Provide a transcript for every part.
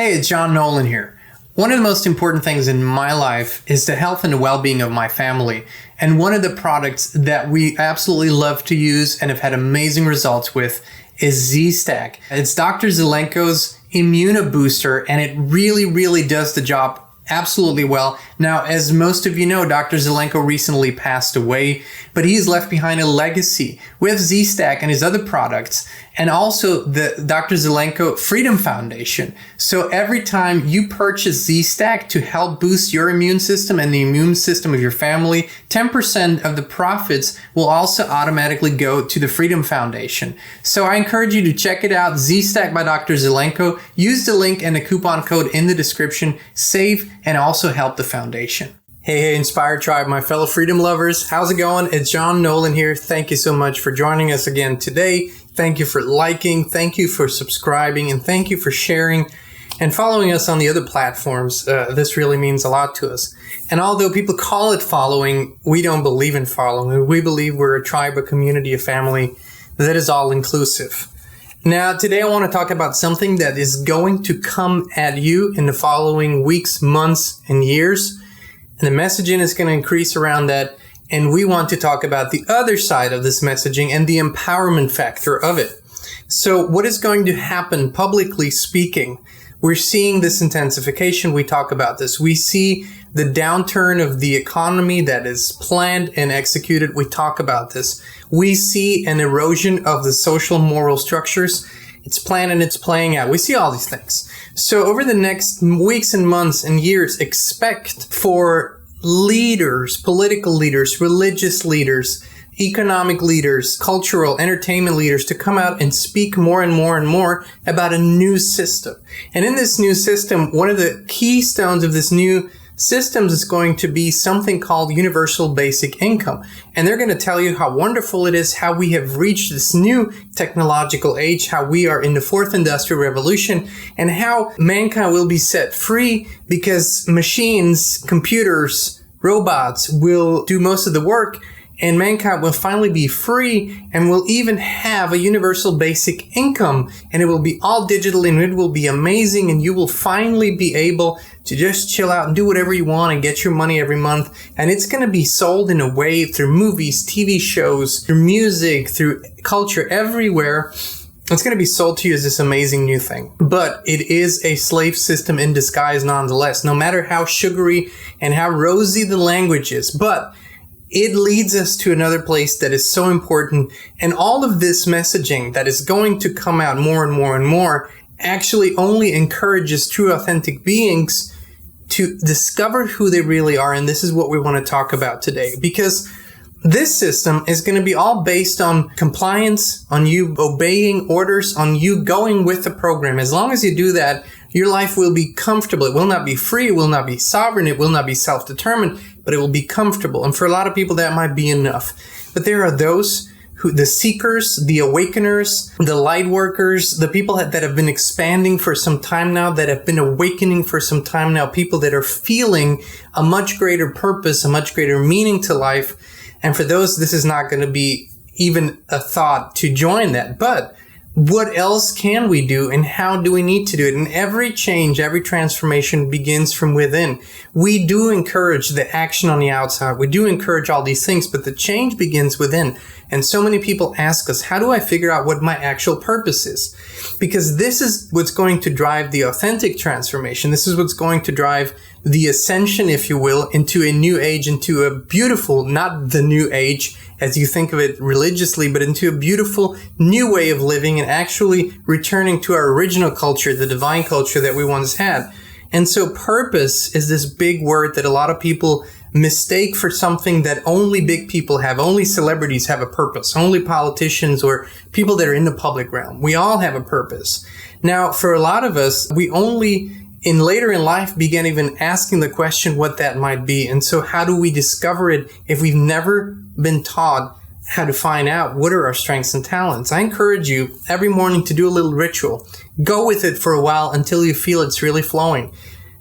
Hey, it's John Nolan here. One of the most important things in my life is the health and the well-being of my family. And one of the products that we absolutely love to use and have had amazing results with is Z-Stack. It's Dr. Zelenko's Immunobooster, and it really does the job absolutely well. Now, as most of you know, Dr. Zelenko recently passed away, but he's left behind a legacy with Z-Stack and his other products, and also the Dr. Zelenko Freedom Foundation. So every time you purchase Z-Stack to help boost your immune system and the immune system of your family, 10% of the profits will also automatically go to the Freedom Foundation. So I encourage you to check it out, Z-Stack by Dr. Zelenko. Use the link and the coupon code in the description. Save and also help the foundation. Hey, Inspired Tribe, my fellow freedom lovers. How's it going? It's John Nolan here. Thank you so much for joining us again today. Thank you for liking. Thank you for subscribing. And thank you for sharing and following us on the other platforms. This really means a lot to us. And although people call it following, we don't believe in following. We believe we're a tribe, a community, a family that is all inclusive. Now, today I want to talk about something that is going to come at you in the following weeks, months, and years. And the messaging is going to increase around that. And we want to talk about the other side of this messaging and the empowerment factor of it. So what is going to happen, publicly speaking? We're seeing this intensification. We talk about this. We see the downturn of the economy that is planned and executed. We talk about this. We see an erosion of the social moral structures. It's planned and it's playing out. We see all these things. So over the next weeks and months and years, expect for leaders, political leaders, religious leaders, economic leaders, cultural, entertainment leaders to come out and speak more and more and more about a new system. And in this new system, one of the keystones of this new systems is going to be something called universal basic income. And they're going to tell you how wonderful it is, how we have reached this new technological age, how we are in the fourth industrial revolution, and how mankind will be set free because machines, computers, robots will do most of the work, and mankind will finally be free and will even have a universal basic income, and it will be all digital and it will be amazing, and you will finally be able to just chill out and do whatever you want and get your money every month. And it's going to be sold in a way through movies, TV shows, through music, through culture, everywhere. It's going to be sold to you as this amazing new thing. But it is a slave system in disguise nonetheless, no matter how sugary and how rosy the language is. But it leads us to another place that is so important. And all of this messaging that is going to come out more and more and more actually only encourages true authentic beings to discover who they really are. And this is what we want to talk about today, because this system is going to be all based on compliance, on you obeying orders, on you going with the program. As long as you do that, your life will be comfortable. It will not be free. It will not be sovereign. It will not be self-determined, but it will be comfortable. And for a lot of people, that might be enough. But there are those the seekers, the awakeners, the light workers, the people that have been expanding for some time now, that have been awakening for some time now, people that are feeling a much greater purpose, a much greater meaning to life. And for those, this is not going to be even a thought to join that. But what else can we do, and how do we need to do it? And every change, every transformation begins from within. We do encourage the action on the outside. We do encourage all these things, but the change begins within. And so many people ask us, how do I figure out what my actual purpose is? Because this is what's going to drive the authentic transformation. This is what's going to drive the ascension, if you will, into a new age, into a beautiful, not the new age as you think of it religiously, but into a beautiful new way of living and actually returning to our original culture, the divine culture that we once had. And so purpose is this big word that a lot of people mistake for something that only big people have. Only celebrities have a purpose. Only politicians or people that are in the public realm. We all have a purpose. Now, for a lot of us, we only later in life began even asking the question what that might be. And so how do we discover it if we've never been taught how to find out what are our strengths and talents? I encourage you every morning to do a little ritual. Go with it for a while until you feel it's really flowing.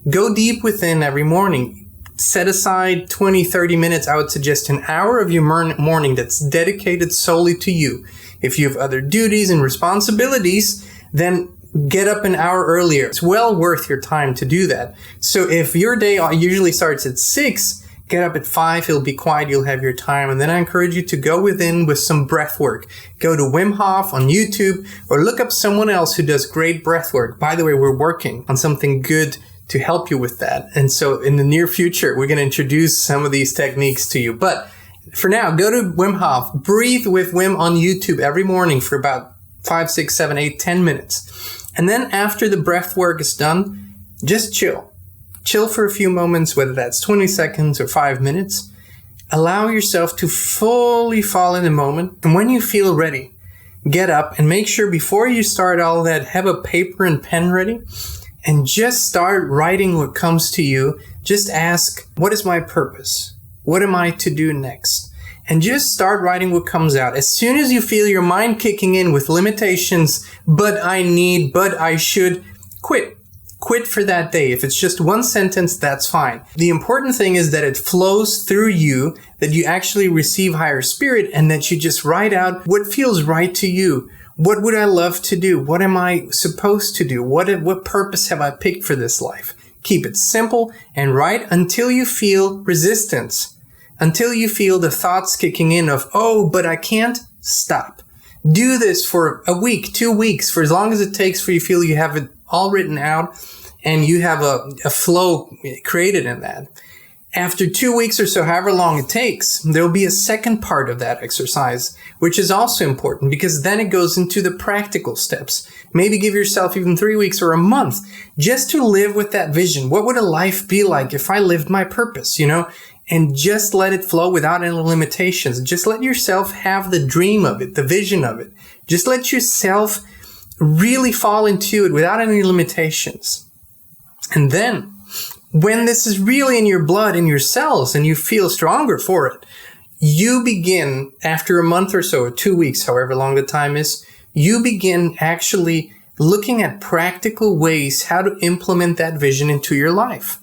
Go deep within every morning. Set aside 20, 30 minutes. I would suggest an hour of your morning that's dedicated solely to you. If you have other duties and responsibilities, then get up an hour earlier. It's well worth your time to do that. So if your day usually starts at 6, get up at 5, it'll be quiet, you'll have your time. And then I encourage you to go within with some breath work. Go to Wim Hof on YouTube or look up someone else who does great breath work. By the way, we're working on something good to help you with that. And so in the near future, we're going to introduce some of these techniques to you. But for now, go to Wim Hof, breathe with Wim on YouTube every morning for about 5, 6, 7, 8, 10 minutes. And then after the breath work is done, just chill. Chill for a few moments, whether that's 20 seconds or 5 minutes. Allow yourself to fully fall in the moment. And when you feel ready, get up and make sure before you start all that, have a paper and pen ready and just start writing what comes to you. Just ask, what is my purpose? What am I to do next? And just start writing what comes out. As soon as you feel your mind kicking in with limitations, but I should, quit. Quit for that day. If it's just one sentence, that's fine. The important thing is that it flows through you, that you actually receive higher spirit, and that you just write out what feels right to you. What would I love to do? What am I supposed to do? What purpose have I picked for this life? Keep it simple and write until you feel resistance, until you feel the thoughts kicking in of, oh, but I can't. Stop. Do this for a week, 2 weeks, for as long as it takes for you feel you have it all written out and you have a flow created in that. After 2 weeks or so, however long it takes, there will be a second part of that exercise, which is also important because then it goes into the practical steps. Maybe give yourself even 3 weeks or a month just to live with that vision. What would a life be like if I lived my purpose, And just let it flow without any limitations. Just let yourself have the dream of it, the vision of it. Just let yourself really fall into it without any limitations. And then, when this is really in your blood, in your cells, and you feel stronger for it, you begin, after a month or so, or 2 weeks, however long the time is, you begin actually looking at practical ways how to implement that vision into your life.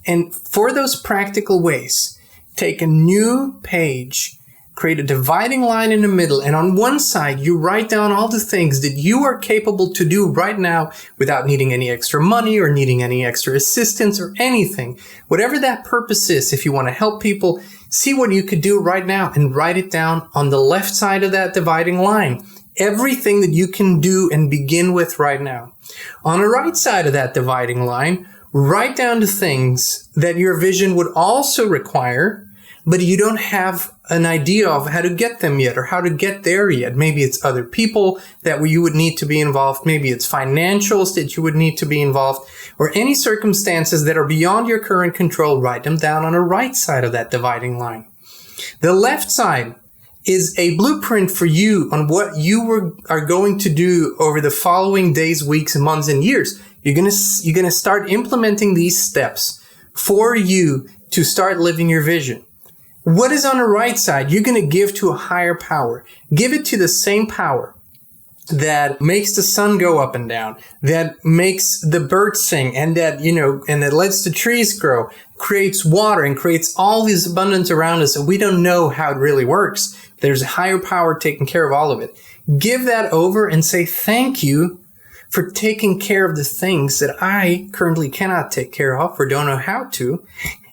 And for those practical ways, take a new page, create a dividing line in the middle, and on one side, you write down all the things that you are capable to do right now without needing any extra money or needing any extra assistance or anything. Whatever that purpose is, if you want to help people, see what you could do right now and write it down on the left side of that dividing line. Everything that you can do and begin with right now. On the right side of that dividing line, write down the things that your vision would also require, but you don't have an idea of how to get them yet or how to get there yet. Maybe it's other people that you would need to be involved. Maybe it's financials that you would need to be involved, or any circumstances that are beyond your current control. Write them down on the right side of that dividing line. The left side is a blueprint for you on what you are going to do over the following days, weeks, months, and years. You're going to start implementing these steps for you to start living your vision. What is on the right side? You're going to give to a higher power. Give it to the same power that makes the sun go up and down, that makes the birds sing, and that, and that lets the trees grow, creates water and creates all this abundance around us. And we don't know how it really works. There's a higher power taking care of all of it. Give that over and say, thank you for taking care of the things that I currently cannot take care of or don't know how to.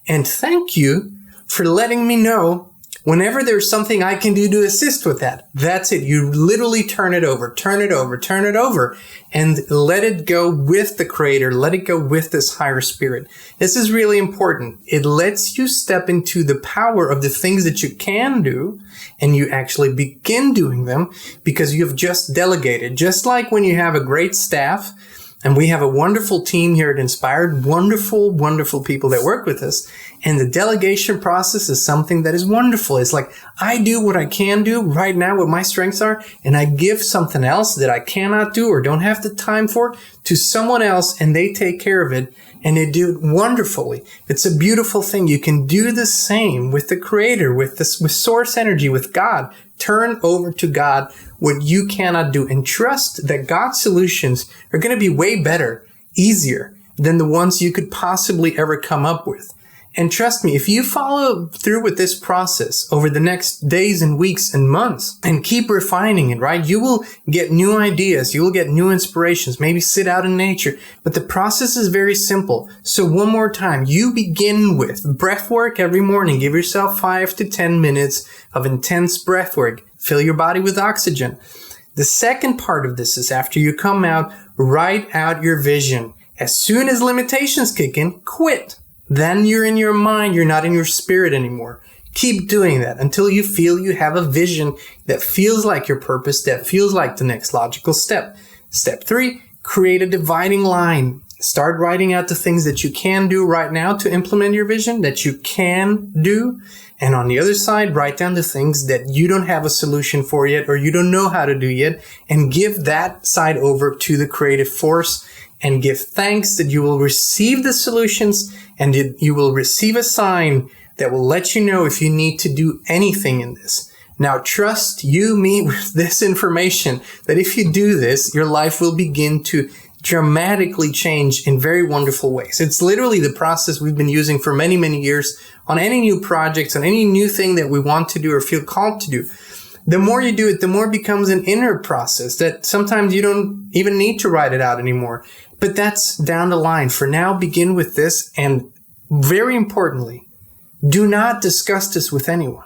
And thank you for letting me know whenever there's something I can do to assist with that. That's it. You literally turn it over, and let it go with the Creator. Let it go with this higher spirit. This is really important. It lets you step into the power of the things that you can do, and you actually begin doing them because you have just delegated. Just like when you have a great staff, and we have a wonderful team here at Inspired, wonderful, wonderful people that work with us. And the delegation process is something that is wonderful. It's like, I do what I can do right now, what my strengths are, and I give something else that I cannot do or don't have the time for to someone else, and they take care of it, and they do it wonderfully. It's a beautiful thing. You can do the same with the Creator, with source energy, with God. Turn over to God what you cannot do, and trust that God's solutions are going to be way better, easier than the ones you could possibly ever come up with. And trust me, if you follow through with this process over the next days and weeks and months and keep refining it, right, you will get new ideas. You will get new inspirations, maybe sit out in nature. But the process is very simple. So one more time, you begin with breath work every morning. Give yourself 5 to 10 minutes of intense breath work. Fill your body with oxygen. The second part of this is after you come out, write out your vision. As soon as limitations kick in, quit. Then you're in your mind, you're not in your spirit anymore. Keep doing that until you feel you have a vision that feels like your purpose, that feels like the next logical step. Step 3, create a dividing line. Start writing out the things that you can do right now to implement your vision, that you can do. And on the other side, write down the things that you don't have a solution for yet or you don't know how to do yet, and give that side over to the creative force and give thanks that you will receive the solutions and you will receive a sign that will let you know if you need to do anything in this. Now, trust you me with this information that if you do this, your life will begin to dramatically change in very wonderful ways. It's literally the process we've been using for many, many years on any new projects, on any new thing that we want to do or feel called to do. The more you do it, the more it becomes an inner process that sometimes you don't even need to write it out anymore. But that's down the line. For now, begin with this. And very importantly, do not discuss this with anyone.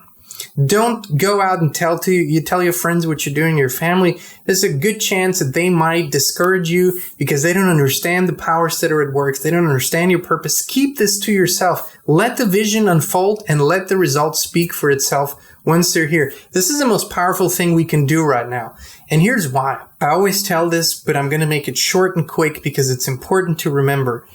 Don't go out and tell your friends what you're doing, your family. There's a good chance that they might discourage you because they don't understand the powers that are at work. They don't understand your purpose. Keep this to yourself. Let the vision unfold and let the results speak for itself once they're here. This is the most powerful thing we can do right now. And here's why. I always tell this, but I'm going to make it short and quick because it's important to remember.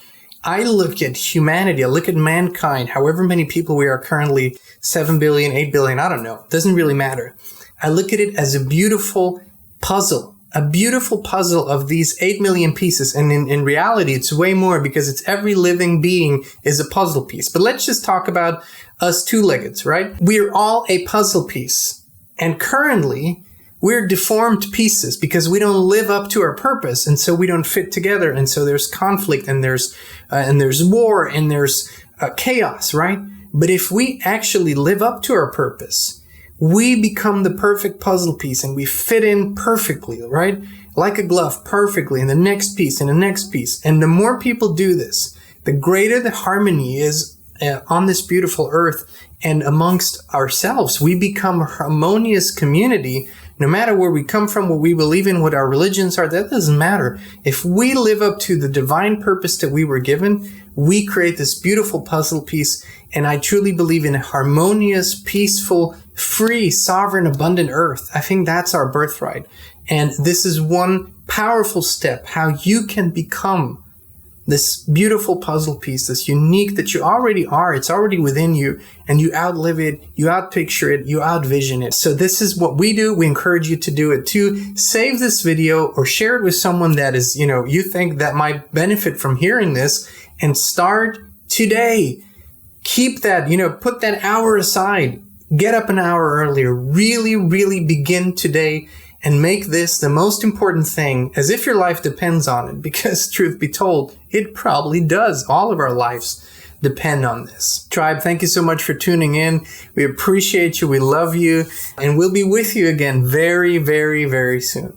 I look at humanity, I look at mankind, however many people we are currently, 7 billion, 8 billion, I don't know. It doesn't really matter. I look at it as a beautiful puzzle of these 8 million pieces. And in reality, it's way more because it's every living being is a puzzle piece. But let's just talk about us two-leggeds, right? We're all a puzzle piece. And currently, we're deformed pieces because we don't live up to our purpose, and so we don't fit together, and so there's conflict, and there's war, and there's chaos, right? But if we actually live up to our purpose, we become the perfect puzzle piece, and we fit in perfectly, right? Like a glove, perfectly, in the next piece, and the next piece. And the more people do this, the greater the harmony is on this beautiful earth and amongst ourselves. We become a harmonious community. No matter where we come from, what we believe in, what our religions are, that doesn't matter. If we live up to the divine purpose that we were given, we create this beautiful puzzle piece. And I truly believe in a harmonious, peaceful, free, sovereign, abundant earth. I think that's our birthright. And this is one powerful step, how you can become this beautiful puzzle piece, this unique that you already are. It's already within you, and you outlive it, you outpicture it, you outvision it. So this is what we do. We encourage you to do it too. Save this video or share it with someone that is, you think that might benefit from hearing this, and start today. Keep that, put that hour aside. Get up an hour earlier. Really, really begin today. And make this the most important thing, as if your life depends on it, because truth be told, it probably does. All of our lives depend on this. Tribe, thank you so much for tuning in. We appreciate you. We love you. And we'll be with you again very, very, very soon.